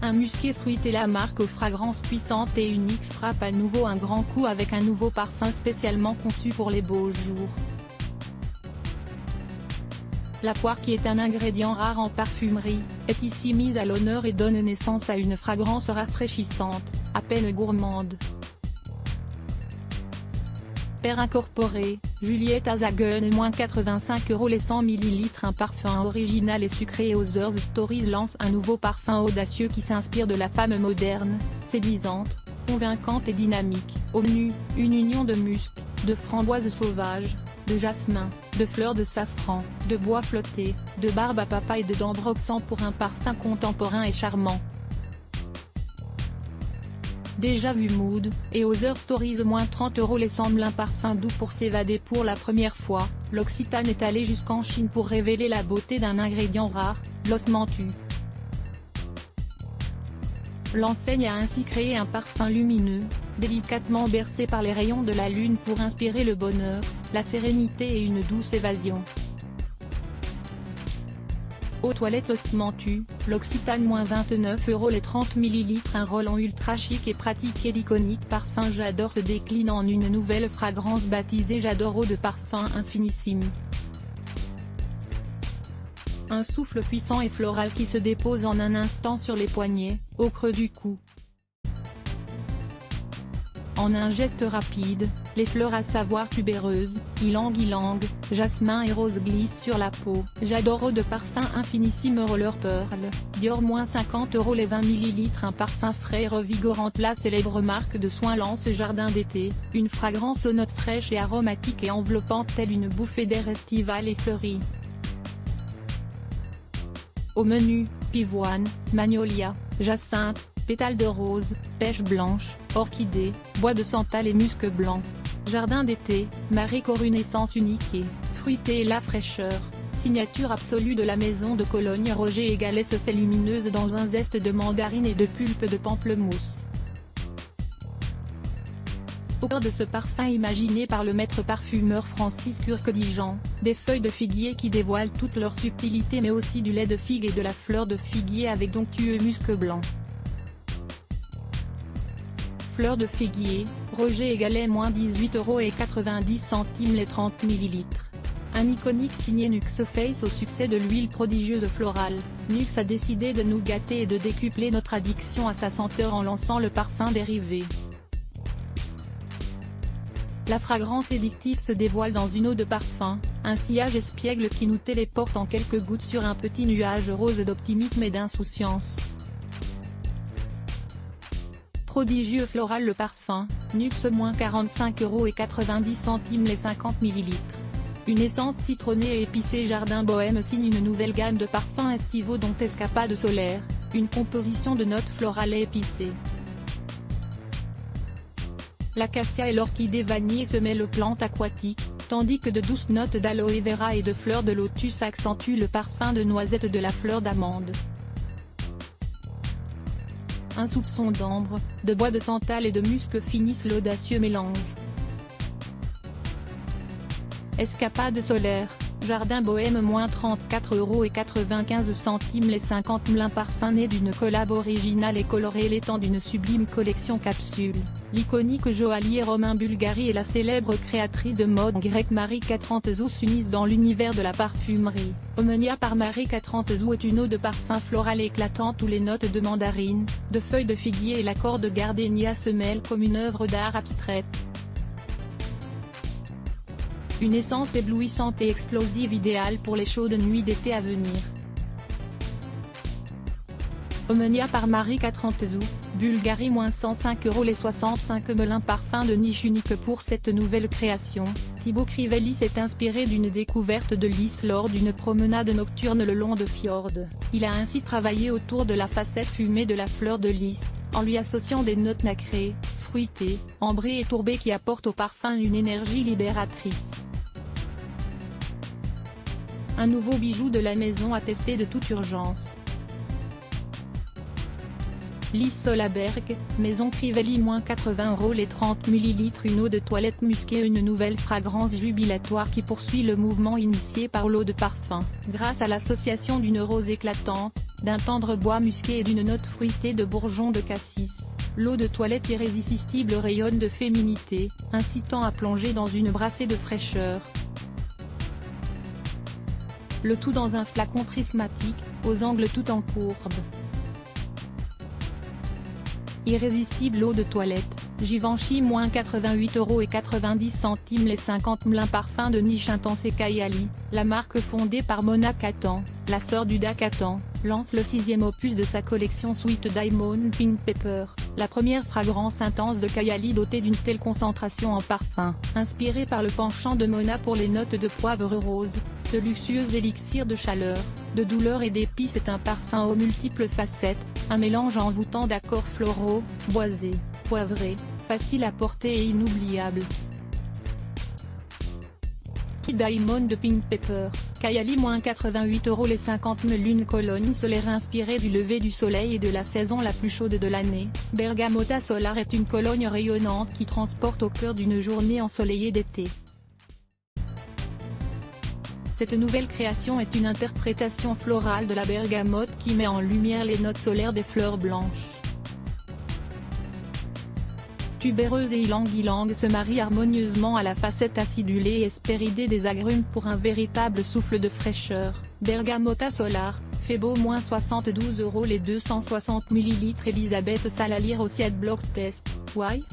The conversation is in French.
Un musqué fruité. La marque aux fragrances puissantes et uniques frappe à nouveau un grand coup avec un nouveau parfum spécialement conçu pour les beaux jours. La poire, qui est un ingrédient rare en parfumerie, est ici mise à l'honneur et donne naissance à une fragrance rafraîchissante, à peine gourmande. Paire incorporée, Juliette Azagun -85 € les 100 ml. Un parfum original et sucré. Other Stories lance un nouveau parfum audacieux qui s'inspire de la femme moderne, séduisante, convaincante et dynamique. Au menu, une union de musc, de framboises sauvages, de jasmin, de fleurs de safran, de bois flotté, de barbe à papa et de d'ambroxan pour un parfum contemporain et charmant. Déjà vu Mood, et Other Stories -30 € les 100 ml. Un parfum doux pour s'évader. Pour la première fois, l'Occitane est allée jusqu'en Chine pour révéler la beauté d'un ingrédient rare, l'osmanthus. L'enseigne a ainsi créé un parfum lumineux, délicatement bercé par les rayons de la lune pour inspirer le bonheur, la sérénité et une douce évasion. Aux toilettes osmanthus, l'Occitane -29 € les 30 ml. Un roll-on ultra chic et pratique et l'iconique parfum J'adore se décline en une nouvelle fragrance baptisée J'adore Eau de Parfum Infinissime. Un souffle puissant et floral qui se dépose en un instant sur les poignets, au creux du cou. En un geste rapide, les fleurs à savoir tubéreuses, ylang-ylang, jasmin et rose glissent sur la peau. J'adore Eau de Parfum Infinissime Roller Pearl, Dior -50 € les 20 ml. Un parfum frais et revigorant. La célèbre marque de soins lance Jardin d'été, une fragrance aux notes fraîches et aromatiques et enveloppante telle une bouffée d'air estival et fleuri. Au menu, pivoine, magnolia, jacinthe, pétales de rose, pêche blanche, orchidée, bois de santal et musc blanc. Jardin d'été, Maricourt, une essence unique et fruitée et la fraîcheur, signature absolue de la maison de Cologne Roger et Gallet se fait lumineuse dans un zeste de mandarine et de pulpe de pamplemousse. Au cœur de ce parfum imaginé par le maître parfumeur Francis Kurkdjian, des feuilles de figuier qui dévoilent toute leur subtilité mais aussi du lait de figue et de la fleur de figuier avec d'onctueux musc blanc. Fleurs de figuier, Roger et Gallet -18,90 € les 30 ml. Un iconique signé Nuxe Face. Au succès de l'huile prodigieuse florale, Nuxe a décidé de nous gâter et de décupler notre addiction à sa senteur en lançant le parfum dérivé. La fragrance addictive se dévoile dans une eau de parfum, un sillage espiègle qui nous téléporte en quelques gouttes sur un petit nuage rose d'optimisme et d'insouciance. Prodigieux floral. Le parfum, Nuxe -45,90 € les 50 ml. Une essence citronnée et épicée. Jardin Bohème signe une nouvelle gamme de parfums estivaux dont Escapade solaire, une composition de notes florales et épicées. L'acacia et l'orchidée vanille se mêlent aux plantes aquatiques, tandis que de douces notes d'aloe vera et de fleurs de lotus accentuent le parfum de noisette de la fleur d'amande. Un soupçon d'ambre, de bois de santal et de musc finissent l'audacieux mélange. Escapade solaire, Jardin Bohème -34,95 € les 50 ml. Un parfum né d'une collab originale et colorée l'étant d'une sublime collection capsule. L'iconique joaillier Romain Bulgari et la célèbre créatrice de mode grecque Marika Trantzou s'unissent dans l'univers de la parfumerie. Omnia par Marika Trantzou est une eau de parfum floral éclatante où les notes de mandarine, de feuilles de figuier et l'accord de gardénia se mêlent comme une œuvre d'art abstraite. Une essence éblouissante et explosive idéale pour les chaudes nuits d'été à venir. Omnia par Marika Trantzou, Bulgari -105 € les 65 ml. Un parfum de niche unique pour cette nouvelle création. Thibaut Crivelli s'est inspiré d'une découverte de lys lors d'une promenade nocturne le long de fjord. Il a ainsi travaillé autour de la facette fumée de la fleur de lys, en lui associant des notes nacrées, fruitées, ambrées et tourbées qui apportent au parfum une énergie libératrice. Un nouveau bijou de la maison à tester de toute urgence. Lys Solaberg, Maison Crivelli -80 € les 30 ml. Une eau de toilette musquée. Une nouvelle fragrance jubilatoire qui poursuit le mouvement initié par l'eau de parfum. Grâce à l'association d'une rose éclatante, d'un tendre bois musqué et d'une note fruitée de bourgeons de cassis. L'eau de toilette irrésistible rayonne de féminité, incitant à plonger dans une brassée de fraîcheur. Le tout dans un flacon prismatique, aux angles tout en courbe. Irrésistible eau de toilette, Givenchy -88,90 € les 50 ml parfum de niche intense et Kayali, la marque fondée par Mona Kattan, la sœur d'Huda Kattan, lance le 6e opus de sa collection Sweet Diamond Pink Pepper, la première fragrance intense de Kayali dotée d'une telle concentration en parfum. Inspiré par le penchant de Mona pour les notes de poivre rose, ce luxueux élixir de chaleur, de douleur et d'épices est un parfum aux multiples facettes, un mélange envoûtant d'accords floraux, boisés, poivrés, facile à porter et inoubliable. Diamond Pink Pepper, Kayali -88 € les 50 ml une cologne solaire inspirée du lever du soleil et de la saison la plus chaude de l'année. Bergamotta Solar est une cologne rayonnante qui transporte au cœur d'une journée ensoleillée d'été. Cette nouvelle création est une interprétation florale de la bergamote qui met en lumière les notes solaires des fleurs blanches. Tubéreuse et ylang-ylang se marient harmonieusement à la facette acidulée et hespéridée des agrumes pour un véritable souffle de fraîcheur. Bergamotta Solar, Febo -72 € les 260 ml. Elisabeth Salalier aussi Adblock Test, Why ?